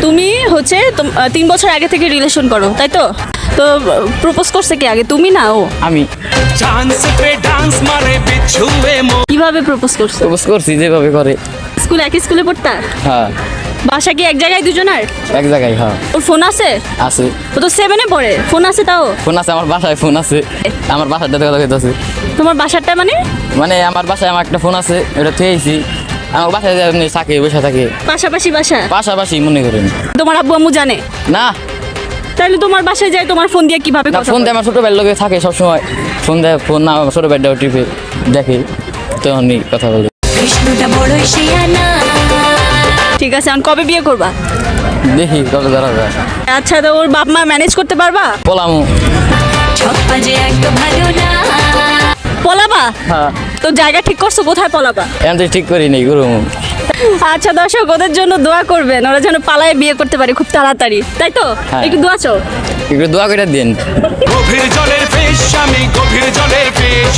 তুমি হচ্ছে 3 বছর আগে থেকে রিলেশন করো, তাই তো? তো প্রপোজ করছে কে আগে, তুমি না ও? আমি चांस पे डांस मारे बिछुए मो কিভাবে প্রপোজ করছো? প্রপোজ করছি যেভাবে করে। একই স্কুলে পড়তা? হ্যাঁ, বাসা কি এক জায়গায় দুজনের? এক জায়গায়। হ্যাঁ, ওর ফোন আছে? আছে। ও তো 7-এ পড়ে, ফোন আছে তাও? ফোন আছে, আমার বাসায় ফোন আছে। আমার বাসাটা কথা কইতাছে। তোমার বাসারটা মানে? মানে আমার বাসায় আমার একটা ফোন আছে, ওটা থুয়েছি। আমার বাসায় এমনি থাকে, বসে থাকে। পাশাপাশি বাসা? পাশাপাশি মনে করেন। তোমার আব্বু আম্মু জানে? না তাহলে তোমার বাসায় যায় তোমার ফোন দিয়ে কিভাবে না, কথা ফোন বলে? দিয়ে আমার ছোট ভাইয়ের লোকে থাকে সবসময়। ফোন দেয়, ফোন না আমার ছোট ভাইটাও টিপে দেখে, তখনই কথা বলে। কৃষ্ণটা বড়ই শিয়ানা ঠিক আছে, এখন কবে বিয়ে করবা? দেখি কবে ধরা যায়। আচ্ছা, তো ওর বাপ মা ম্যানেজ করতে পারবা? পলামু। ছপ্পা যে একদম ভালো না পলাবা? হ্যাঁ, তো জায়গা ঠিক করছো, কোথায় পলাবা? এখন তো ঠিক করি নেই গুরু। আচ্ছা দর্শক, ওদের জন্য দোয়া করবেন, ওরা যেন পালায় বিয়ে করতে পারে খুব তাড়াতাড়ি, তাই তো? হ্যাঁ। একটু দোয়া চাও। একটু দোয়া করে দিন। গভীর জলের ফিশ আমি গভীর জলের ফিশ